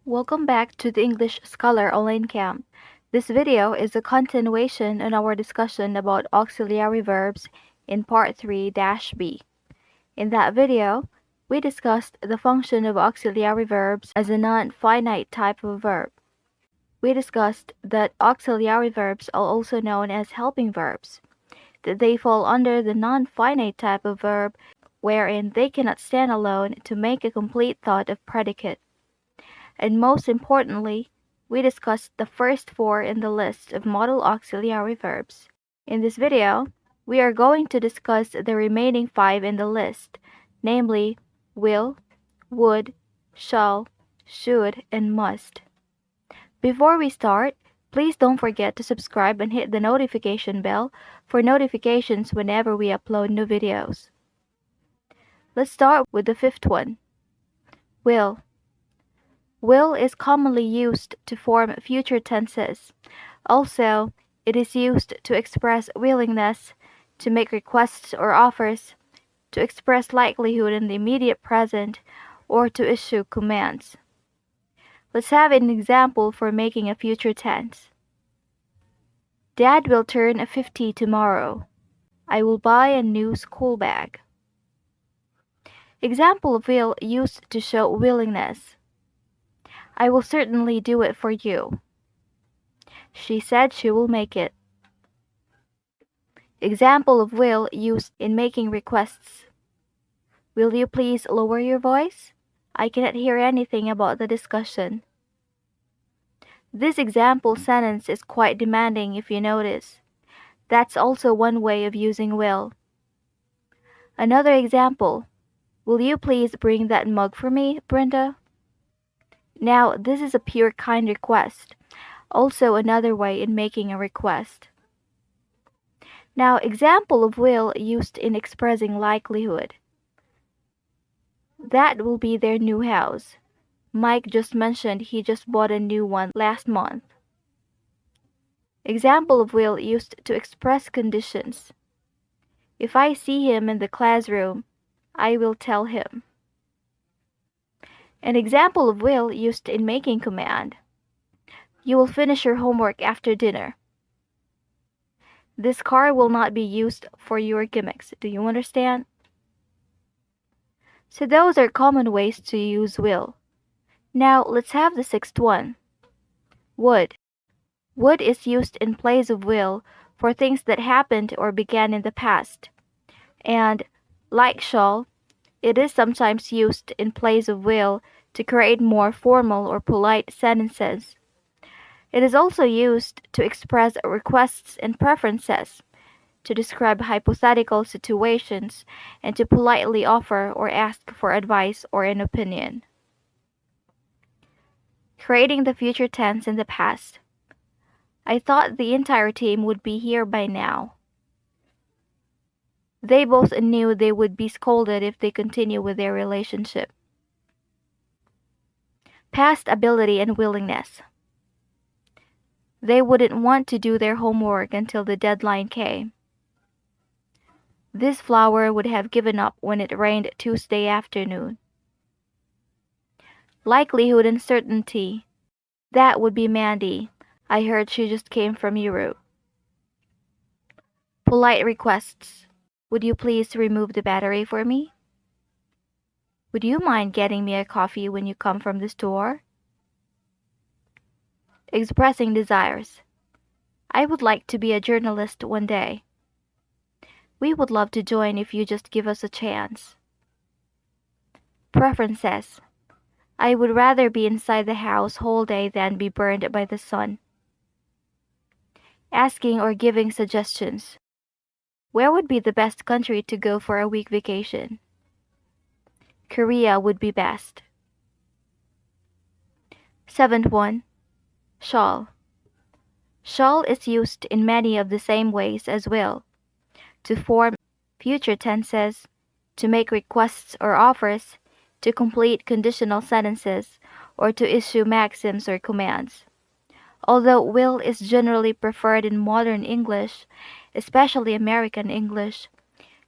Welcome back to the English Scholar Online Camp. This video is a continuation on our discussion about auxiliary verbs in Part 3-B. In that video, we discussed the function of auxiliary verbs as a non-finite type of verb. We discussed that auxiliary verbs are also known as helping verbs, that they fall under the non-finite type of verb wherein they cannot stand alone to make a complete thought of predicate. And most importantly, we discussed the first four in the list of modal auxiliary verbs. In this video, we are going to discuss the remaining five in the list, namely will, would, shall, should, and must. Before we start, please don't forget to subscribe and hit the notification bell for notifications whenever we upload new videos. Let's start with the fifth one, will. Will is commonly used to form future tenses. Also, it is used to express willingness, to make requests or offers, to express likelihood in the immediate present, or to issue commands. Let's have an example for making a future tense. Dad will turn 50 tomorrow. I will buy a new school bag. Example of will used to show willingness. I will certainly do it for you. She said she will make it. Example of will used in making requests. Will you please lower your voice? I cannot hear anything about the discussion. This example sentence is quite demanding if you notice. That's also one way of using will. Another example. Will you please bring that mug for me, Brenda? Now, this is a pure kind request. Also another way in making a request. Now, example of will used in expressing likelihood. That will be their new house. Mike just mentioned he just bought a new one last month. Example of will used to express conditions. If I see him in the classroom, I will tell him. An example of will used in making command. You will finish your homework after dinner. This car will not be used for your gimmicks. Do you understand? So those are common ways to use will. Now let's have the sixth one. Would. Would is used in place of will for things that happened or began in the past. And, like shall, it is sometimes used in place of will to create more formal or polite sentences. It is also used to express requests and preferences, to describe hypothetical situations, and to politely offer or ask for advice or an opinion. Creating the future tense in the past. I thought the entire team would be here by now. They both knew they would be scolded if they continue with their relationship. Past ability and willingness. They wouldn't want to do their homework until the deadline came. This flower would have given up when it rained Tuesday afternoon. Likelihood and certainty. That would be Mandy. I heard she just came from Europe. Polite requests. Would you please remove the battery for me? Would you mind getting me a coffee when you come from the store? Expressing desires. I would like to be a journalist one day. We would love to join if you just give us a chance. Preferences. I would rather be inside the house whole day than be burned by the sun. Asking or giving suggestions. Where would be the best country to go for a week vacation? Korea would be best. Seventh one. Shall. Shall is used in many of the same ways as will, to form future tenses, to make requests or offers, to complete conditional sentences, or to issue maxims or commands. Although will is generally preferred in modern English, especially American English,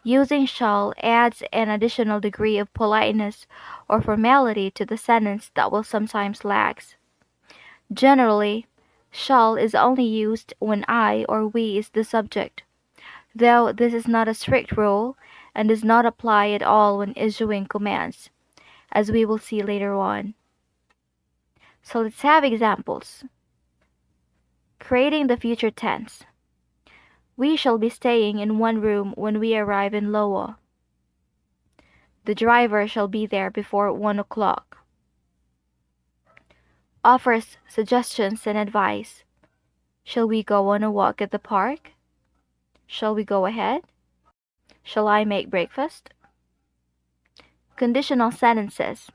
Using shall adds an additional degree of politeness or formality to the sentence that will sometimes lack. Generally, shall is only used when I or we is the subject, though this is not a strict rule and does not apply at all when issuing commands, as we will see later on. So let's have examples. Creating the future tense. We shall be staying in one room when we arrive in Loa. The driver shall be there before 1 o'clock. Offers suggestions and advice. Shall we go on a walk at the park? Shall we go ahead? Shall I make breakfast? Conditional sentences.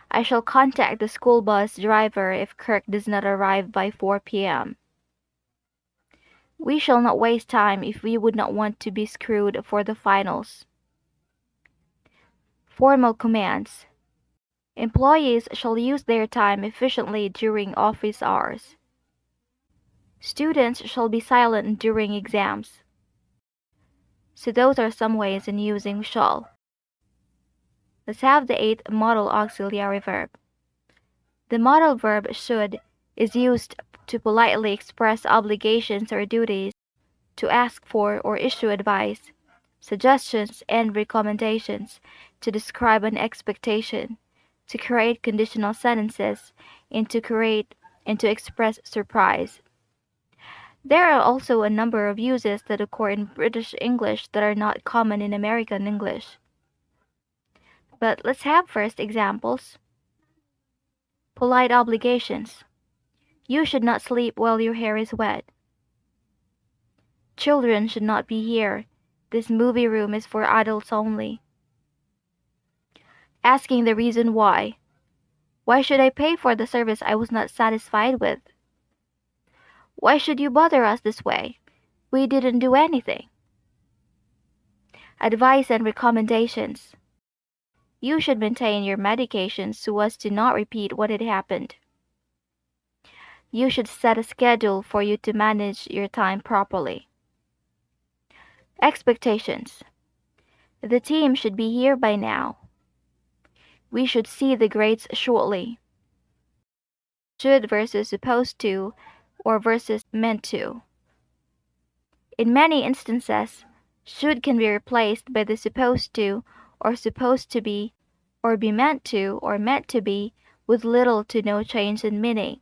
I shall contact the school bus driver if Kirk does not arrive by 4 p.m. We shall not waste time if we would not want to be screwed for the finals. Formal commands. Employees shall use their time efficiently during office hours. Students shall be silent during exams. So those are some ways in using shall. Let's have the eighth modal auxiliary verb. The modal verb should is used to politely express obligations or duties, to ask for or issue advice, suggestions, and recommendations, to describe an expectation, to create conditional sentences, and to express surprise. There are also a number of uses that occur in British English that are not common in American English. But let's have first examples. Polite obligations. You should not sleep while your hair is wet. Children should not be here. This movie room is for adults only. Asking the reason why. Why should I pay for the service I was not satisfied with? Why should you bother us this way? We didn't do anything. Advice and recommendations. You should maintain your medications so as to not repeat what had happened. You should set a schedule for you to manage your time properly. Expectations. The team should be here by now. We should see the grades shortly. Should versus supposed to or versus meant to. In many instances, should can be replaced by the supposed to or supposed to be or be meant to or meant to be with little to no change in meaning.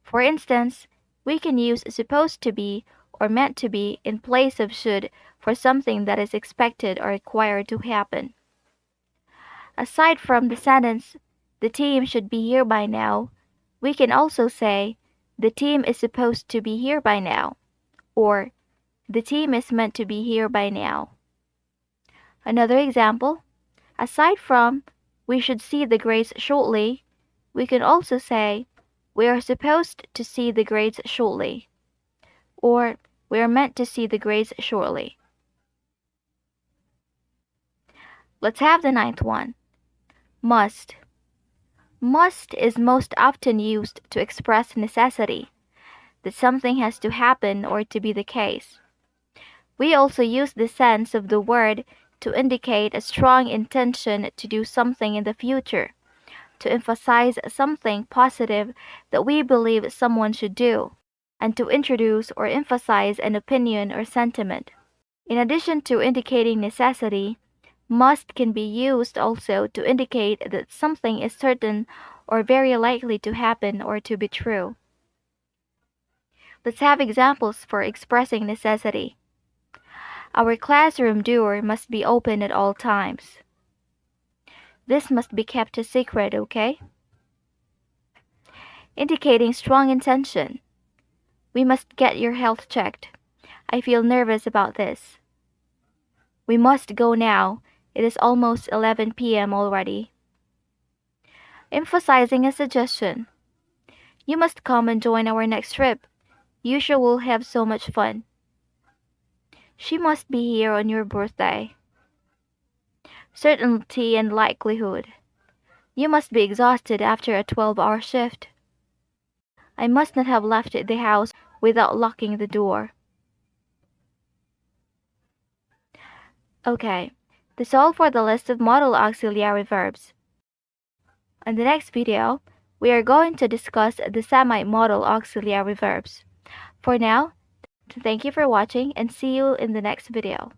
For instance, we can use supposed to be or meant to be in place of should for something that is expected or required to happen. Aside from the sentence, the team should be here by now, we can also say, the team is supposed to be here by now, or the team is meant to be here by now. Another example, aside from, we should see the grades shortly, we can also say, we are supposed to see the grades shortly, or we are meant to see the grades shortly. Let's have the ninth one. Must. Must is most often used to express necessity, that something has to happen or to be the case. We also use the sense of the word to indicate a strong intention to do something in the future, to emphasize something positive that we believe someone should do, and to introduce or emphasize an opinion or sentiment. In addition to indicating necessity, must can be used also to indicate that something is certain or very likely to happen or to be true. Let's have examples for expressing necessity. Our classroom door must be open at all times. This must be kept a secret, okay? Indicating strong intention. We must get your health checked. I feel nervous about this. We must go now. It is almost 11 p.m. already. Emphasizing a suggestion. You must come and join our next trip. You sure will have so much fun. She must be here on your birthday. Certainty and likelihood. You must be exhausted after a 12-hour shift. I must not have left the house without locking the door. Okay, that's all for the list of modal auxiliary verbs. In the next video, we are going to discuss the semi-modal auxiliary verbs. For now, thank you for watching and see you in the next video.